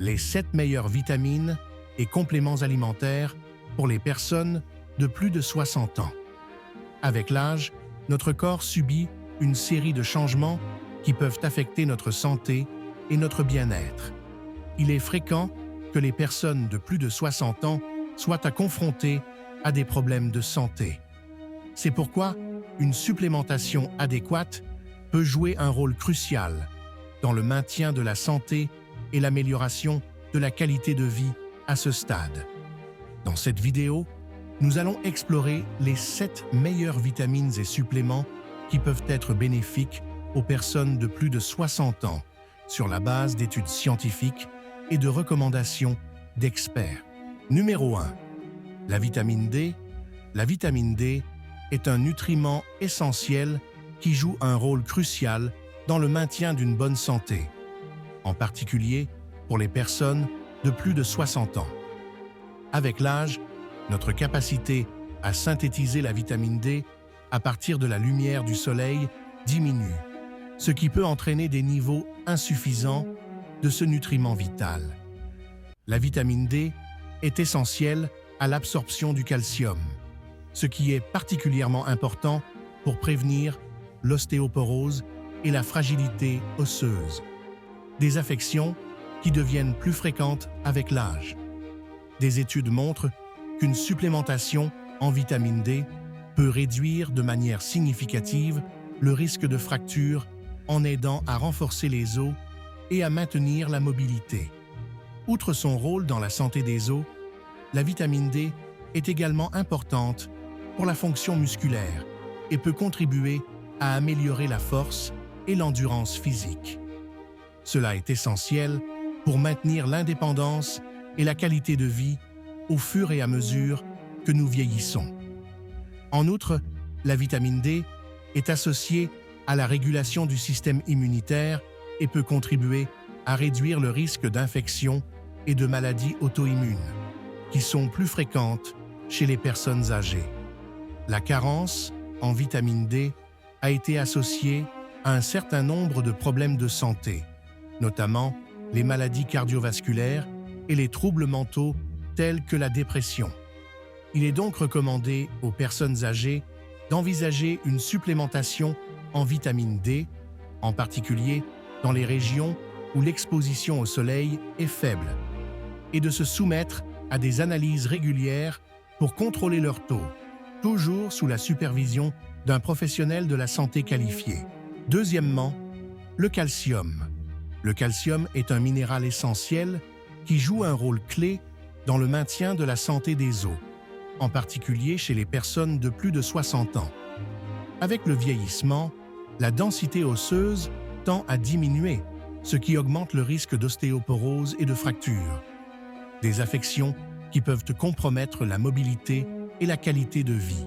les 7 meilleures vitamines et compléments alimentaires pour les personnes de plus de 60 ans. Avec l'âge, notre corps subit une série de changements qui peuvent affecter notre santé et notre bien-être. Il est fréquent que les personnes de plus de 60 ans soient confrontées à des problèmes de santé. C'est pourquoi une supplémentation adéquate peut jouer un rôle crucial dans le maintien de la santé et l'amélioration de la qualité de vie à ce stade. Dans cette vidéo, nous allons explorer les 7 meilleures vitamines et suppléments qui peuvent être bénéfiques aux personnes de plus de 60 ans sur la base d'études scientifiques et de recommandations d'experts. Numéro 1. La vitamine D. La vitamine D est un nutriment essentiel qui joue un rôle crucial dans le maintien d'une bonne santé, en particulier pour les personnes de plus de 60 ans. Avec l'âge, notre capacité à synthétiser la vitamine D à partir de la lumière du soleil diminue, ce qui peut entraîner des niveaux insuffisants de ce nutriment vital. La vitamine D est essentielle à l'absorption du calcium, ce qui est particulièrement important pour prévenir l'ostéoporose et la fragilité osseuse, des affections qui deviennent plus fréquentes avec l'âge. Des études montrent qu'une supplémentation en vitamine D peut réduire de manière significative le risque de fracture en aidant à renforcer les os et à maintenir la mobilité. Outre son rôle dans la santé des os, la vitamine D est également importante pour la fonction musculaire et peut contribuer à améliorer la force et l'endurance physique. Cela est essentiel pour maintenir l'indépendance et la qualité de vie au fur et à mesure que nous vieillissons. En outre, la vitamine D est associée à la régulation du système immunitaire et peut contribuer à réduire le risque d'infections et de maladies auto-immunes, qui sont plus fréquentes chez les personnes âgées. La carence en vitamine D a été associée à un certain nombre de problèmes de santé, notamment les maladies cardiovasculaires et les troubles mentaux tels que la dépression. Il est donc recommandé aux personnes âgées d'envisager une supplémentation en vitamine D, en particulier dans les régions où l'exposition au soleil est faible, et de se soumettre à des analyses régulières pour contrôler leur taux, toujours sous la supervision d'un professionnel de la santé qualifié. Deuxièmement, le calcium. Le calcium est un minéral essentiel qui joue un rôle clé dans le maintien de la santé des os, en particulier chez les personnes de plus de 60 ans. Avec le vieillissement, la densité osseuse tend à diminuer, ce qui augmente le risque d'ostéoporose et de fracture, des affections qui peuvent compromettre la mobilité et la qualité de vie.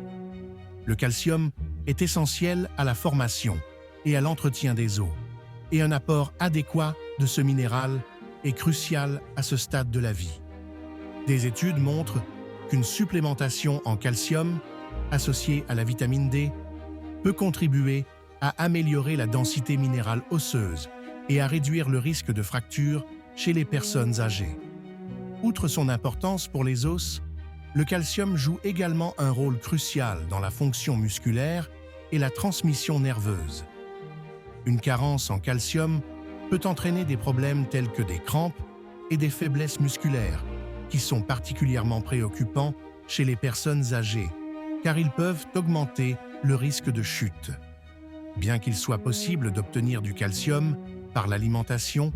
Le calcium est essentiel à la formation et à l'entretien des os, et un apport adéquat de ce minéral est crucial à ce stade de la vie. Des études montrent qu'une supplémentation en calcium associée à la vitamine D peut contribuer à améliorer la densité minérale osseuse et à réduire le risque de fracture chez les personnes âgées. Outre son importance pour les os, le calcium joue également un rôle crucial dans la fonction musculaire et la transmission nerveuse. Une carence en calcium peut entraîner des problèmes tels que des crampes et des faiblesses musculaires, qui sont particulièrement préoccupants chez les personnes âgées, car ils peuvent augmenter le risque de chute. Bien qu'il soit possible d'obtenir du calcium par l'alimentation,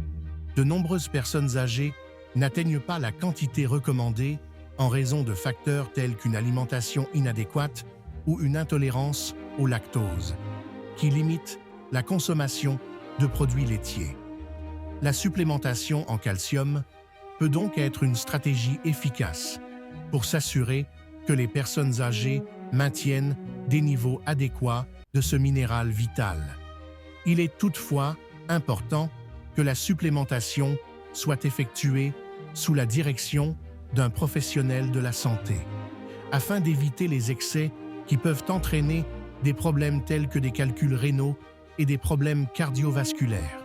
de nombreuses personnes âgées n'atteignent pas la quantité recommandée en raison de facteurs tels qu'une alimentation inadéquate ou une intolérance au lactose, qui limitent la consommation de produits laitiers. La supplémentation en calcium peut donc être une stratégie efficace pour s'assurer que les personnes âgées maintiennent des niveaux adéquats de ce minéral vital. Il est toutefois important que la supplémentation soit effectuée sous la direction d'un professionnel de la santé, afin d'éviter les excès qui peuvent entraîner des problèmes tels que des calculs rénaux et des problèmes cardiovasculaires.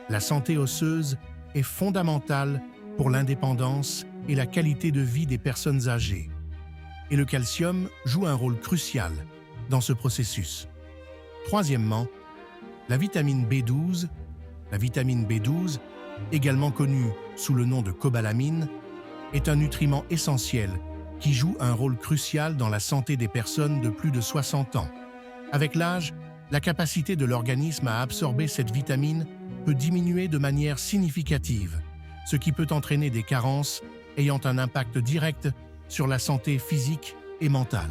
La santé osseuse est fondamental pour l'indépendance et la qualité de vie des personnes âgées. Et le calcium joue un rôle crucial dans ce processus. Troisièmement, la vitamine B12. La vitamine B12, également connue sous le nom de cobalamine, est un nutriment essentiel qui joue un rôle crucial dans la santé des personnes de plus de 60 ans. Avec l'âge, la capacité de l'organisme à absorber cette vitamine peut diminuer de manière significative, ce qui peut entraîner des carences ayant un impact direct sur la santé physique et mentale.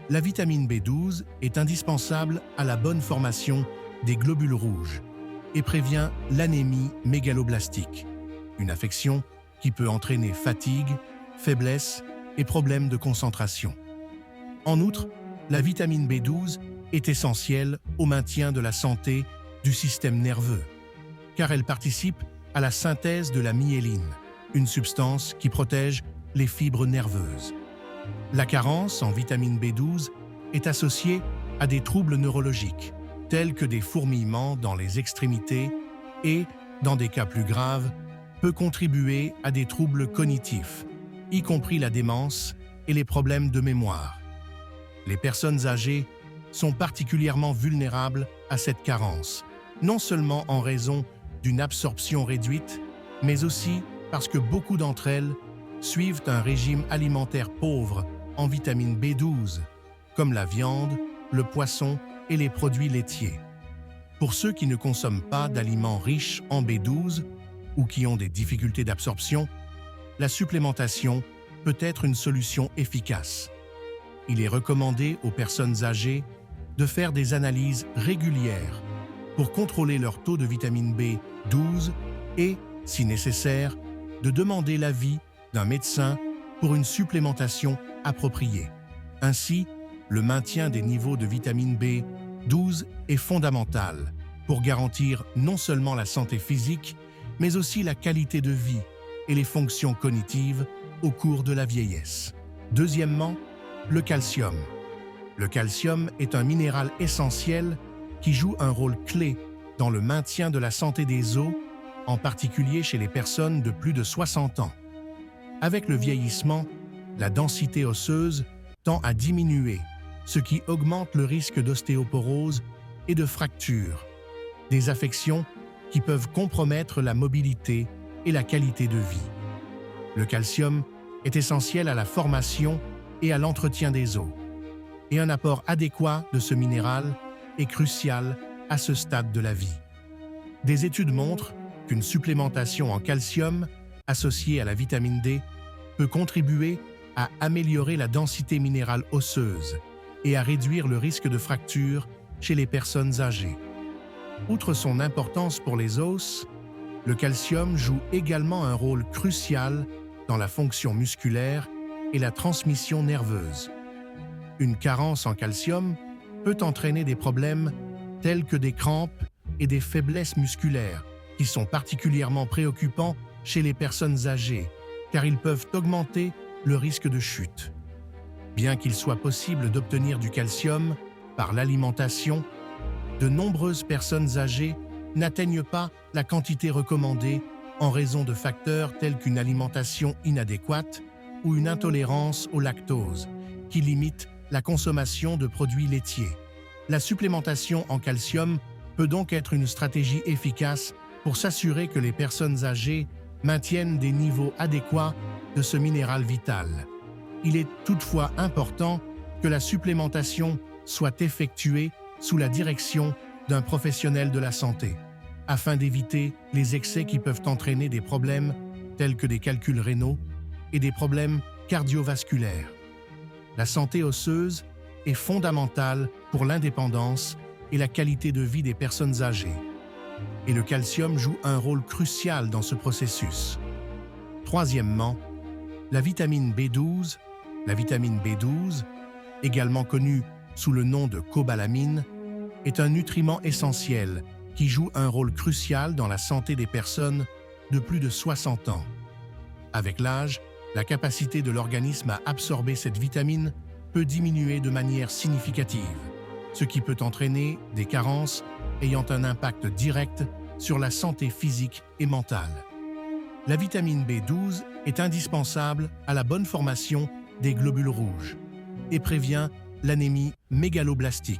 La vitamine B12 est indispensable à la bonne formation des globules rouges et prévient l'anémie mégaloblastique, une affection qui peut entraîner fatigue, faiblesse et problèmes de concentration. En outre, la vitamine B12 est essentielle au maintien de la santé du système nerveux, car elle participe à la synthèse de la myéline, une substance qui protège les fibres nerveuses. La carence en vitamine B12 est associée à des troubles neurologiques, tels que des fourmillements dans les extrémités et, dans des cas plus graves, peut contribuer à des troubles cognitifs, y compris la démence et les problèmes de mémoire. Les personnes âgées sont particulièrement vulnérables à cette carence, non seulement en raison d'une absorption réduite, mais aussi parce que beaucoup d'entre elles suivent un régime alimentaire pauvre en vitamine B12, comme la viande, le poisson et les produits laitiers. Pour ceux qui ne consomment pas d'aliments riches en B12 ou qui ont des difficultés d'absorption, la supplémentation peut être une solution efficace. Il est recommandé aux personnes âgées de faire des analyses régulières pour contrôler leur taux de vitamine B12 et, si nécessaire, de demander l'avis d'un médecin pour une supplémentation appropriée. Ainsi, le maintien des niveaux de vitamine B12 est fondamental pour garantir non seulement la santé physique, mais aussi la qualité de vie et les fonctions cognitives au cours de la vieillesse. Deuxièmement, le calcium. Le calcium est un minéral essentiel qui joue un rôle clé dans le maintien de la santé des os, en particulier chez les personnes de plus de 60 ans. Avec le vieillissement, la densité osseuse tend à diminuer, ce qui augmente le risque d'ostéoporose et de fractures, des affections qui peuvent compromettre la mobilité et la qualité de vie. Le calcium est essentiel à la formation et à l'entretien des os, et un apport adéquat de ce minéral est crucial à ce stade de la vie. Des études montrent qu'une supplémentation en calcium associée à la vitamine D peut contribuer à améliorer la densité minérale osseuse et à réduire le risque de fracture chez les personnes âgées. Outre son importance pour les os, le calcium joue également un rôle crucial dans la fonction musculaire et la transmission nerveuse. Une carence en calcium peut entraîner des problèmes tels que des crampes et des faiblesses musculaires, qui sont particulièrement préoccupants chez les personnes âgées, car ils peuvent augmenter le risque de chute. Bien qu'il soit possible d'obtenir du calcium par l'alimentation, de nombreuses personnes âgées n'atteignent pas la quantité recommandée en raison de facteurs tels qu'une alimentation inadéquate ou une intolérance au lactose, qui limite la consommation de produits laitiers. La supplémentation en calcium peut donc être une stratégie efficace pour s'assurer que les personnes âgées maintiennent des niveaux adéquats de ce minéral vital. Il est toutefois important que la supplémentation soit effectuée sous la direction d'un professionnel de la santé, afin d'éviter les excès qui peuvent entraîner des problèmes tels que des calculs rénaux et des problèmes cardiovasculaires. La santé osseuse est fondamentale pour l'indépendance et la qualité de vie des personnes âgées, et le calcium joue un rôle crucial dans ce processus. Troisièmement, la vitamine B12. La vitamine B12, également connue sous le nom de cobalamine, est un nutriment essentiel qui joue un rôle crucial dans la santé des personnes de plus de 60 ans. Avec l'âge, la capacité de l'organisme à absorber cette vitamine peut diminuer de manière significative, ce qui peut entraîner des carences ayant un impact direct sur la santé physique et mentale. La vitamine B12 est indispensable à la bonne formation des globules rouges et prévient l'anémie mégaloblastique,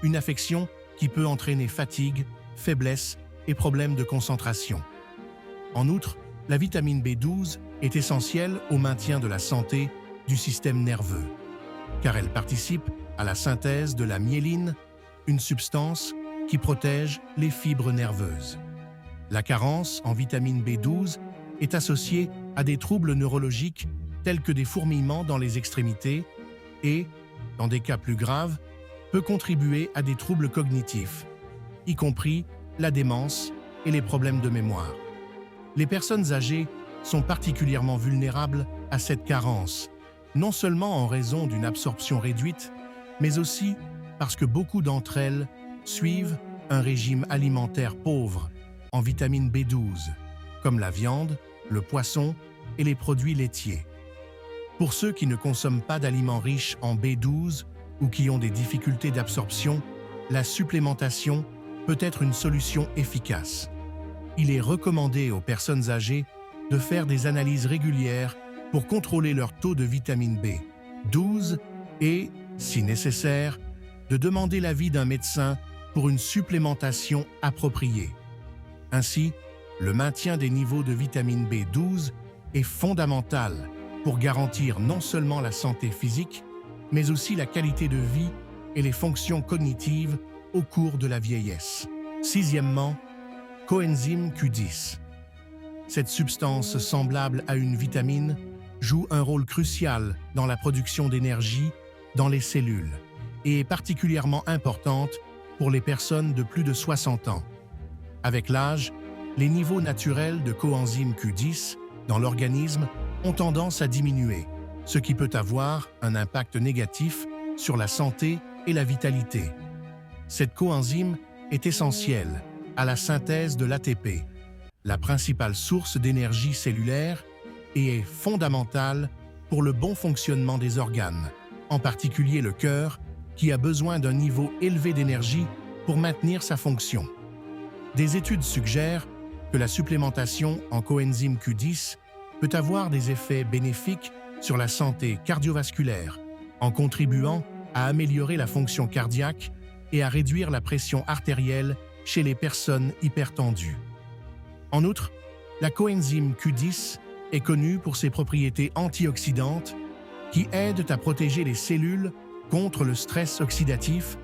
une affection qui peut entraîner fatigue, faiblesse et problèmes de concentration. En outre, la vitamine B12 est essentielle au maintien de la santé du système nerveux, car elle participe à la synthèse de la myéline, une substance qui protège les fibres nerveuses. La carence en vitamine B12 est associée à des troubles neurologiques tels que des fourmillements dans les extrémités et, dans des cas plus graves, peut contribuer à des troubles cognitifs, y compris la démence et les problèmes de mémoire. Les personnes âgées sont particulièrement vulnérables à cette carence, non seulement en raison d'une absorption réduite, mais aussi parce que beaucoup d'entre elles suivent un régime alimentaire pauvre en vitamine B12, comme la viande, le poisson et les produits laitiers. Pour ceux qui ne consomment pas d'aliments riches en B12 ou qui ont des difficultés d'absorption, la supplémentation peut être une solution efficace. Il est recommandé aux personnes âgées de faire des analyses régulières pour contrôler leur taux de vitamine B12 et, si nécessaire, de demander l'avis d'un médecin pour une supplémentation appropriée. Ainsi, le maintien des niveaux de vitamine B12 est fondamental pour garantir non seulement la santé physique, mais aussi la qualité de vie et les fonctions cognitives au cours de la vieillesse. Sixièmement, coenzyme Q10. Cette substance semblable à une vitamine joue un rôle crucial dans la production d'énergie dans les cellules et est particulièrement importante pour les personnes de plus de 60 ans. Avec l'âge, les niveaux naturels de coenzyme Q10 dans l'organisme ont tendance à diminuer, ce qui peut avoir un impact négatif sur la santé et la vitalité. Cette coenzyme est essentielle à la synthèse de l'ATP, la principale source d'énergie cellulaire, et est fondamentale pour le bon fonctionnement des organes, en particulier le cœur, qui a besoin d'un niveau élevé d'énergie pour maintenir sa fonction. Des études suggèrent que la supplémentation en coenzyme Q10 peut avoir des effets bénéfiques sur la santé cardiovasculaire, en contribuant à améliorer la fonction cardiaque et à réduire la pression artérielle chez les personnes hypertendues. En outre, la coenzyme Q10 est connue pour ses propriétés antioxydantes qui aident à protéger les cellules contre le stress oxydatif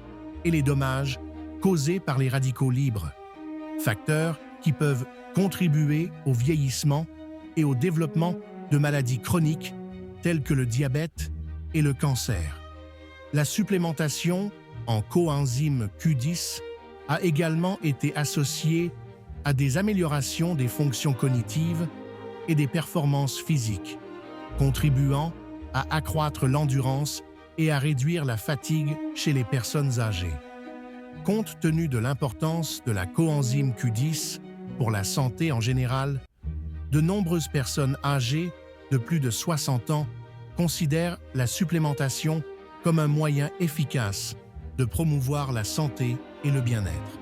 et les dommages causés par les radicaux libres, facteurs qui peuvent contribuer au vieillissement et au développement de maladies chroniques telles que le diabète et le cancer. La supplémentation en coenzyme Q10 a également été associée à des améliorations des fonctions cognitives et des performances physiques, contribuant à accroître l'endurance et à réduire la fatigue chez les personnes âgées. Compte tenu de l'importance de la coenzyme Q10 pour la santé en général, de nombreuses personnes âgées de plus de 60 ans considèrent la supplémentation comme un moyen efficace de promouvoir la santé et le bien-être.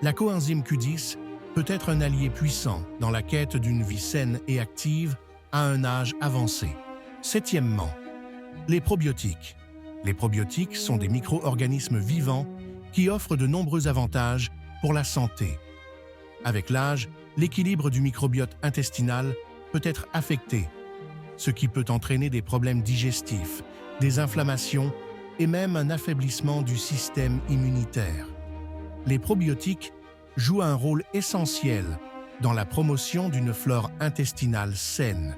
La coenzyme Q10 peut être un allié puissant dans la quête d'une vie saine et active à un âge avancé. Septièmement, les probiotiques. Les probiotiques sont des micro-organismes vivants qui offrent de nombreux avantages pour la santé. Avec l'âge, l'équilibre du microbiote intestinal peut être affecté, ce qui peut entraîner des problèmes digestifs, des inflammations et même un affaiblissement du système immunitaire. Les probiotiques jouent un rôle essentiel dans la promotion d'une flore intestinale saine,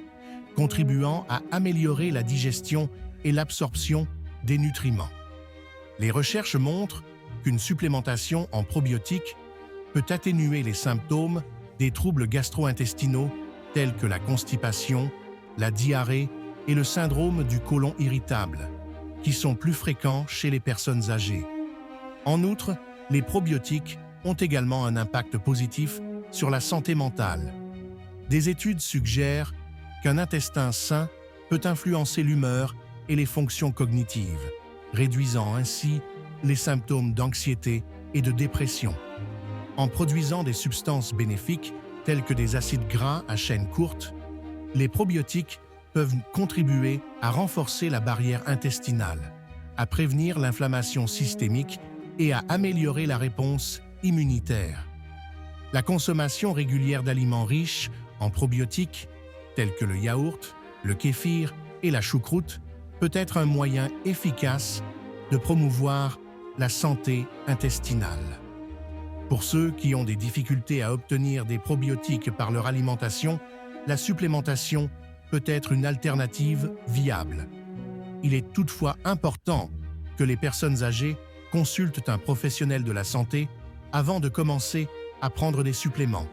contribuant à améliorer la digestion et l'absorption des nutriments. Les recherches montrent qu'une supplémentation en probiotiques peut atténuer les symptômes des troubles gastro-intestinaux tels que la constipation, la diarrhée et le syndrome du côlon irritable, qui sont plus fréquents chez les personnes âgées. En outre, les probiotiques ont également un impact positif sur la santé mentale. Des études suggèrent qu'un intestin sain peut influencer l'humeur et les fonctions cognitives, réduisant ainsi les symptômes d'anxiété et de dépression. En produisant des substances bénéfiques tels que des acides gras à chaîne courte, les probiotiques peuvent contribuer à renforcer la barrière intestinale, à prévenir l'inflammation systémique et à améliorer la réponse immunitaire. La consommation régulière d'aliments riches en probiotiques, tels que le yaourt, le kéfir et la choucroute, peut être un moyen efficace de promouvoir la santé intestinale. Pour ceux qui ont des difficultés à obtenir des probiotiques par leur alimentation, la supplémentation peut être une alternative viable. Il est toutefois important que les personnes âgées consultent un professionnel de la santé avant de commencer à prendre des suppléments,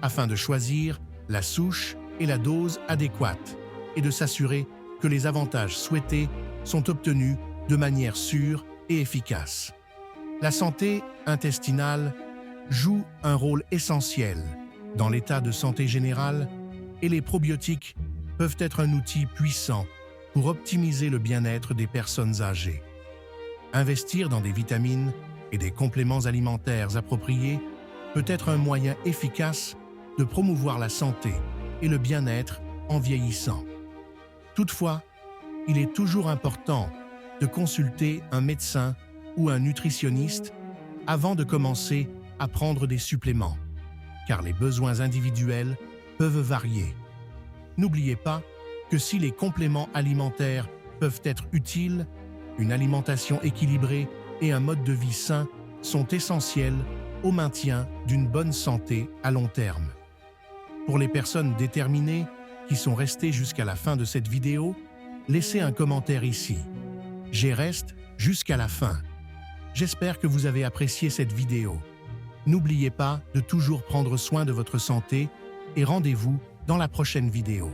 afin de choisir la souche et la dose adéquate et de s'assurer que les avantages souhaités sont obtenus de manière sûre et efficace. La santé intestinale joue un rôle essentiel dans l'état de santé général et les probiotiques peuvent être un outil puissant pour optimiser le bien-être des personnes âgées. Investir dans des vitamines et des compléments alimentaires appropriés peut être un moyen efficace de promouvoir la santé et le bien-être en vieillissant. Toutefois, il est toujours important de consulter un médecin ou un nutritionniste avant de commencer à prendre des suppléments, car les besoins individuels peuvent varier. N'oubliez pas que si les compléments alimentaires peuvent être utiles, une alimentation équilibrée et un mode de vie sain sont essentiels au maintien d'une bonne santé à long terme. Pour les personnes déterminées qui sont restées jusqu'à la fin de cette vidéo, laissez un commentaire ici. J'y reste jusqu'à la fin. J'espère que vous avez apprécié cette vidéo. N'oubliez pas de toujours prendre soin de votre santé et rendez-vous dans la prochaine vidéo.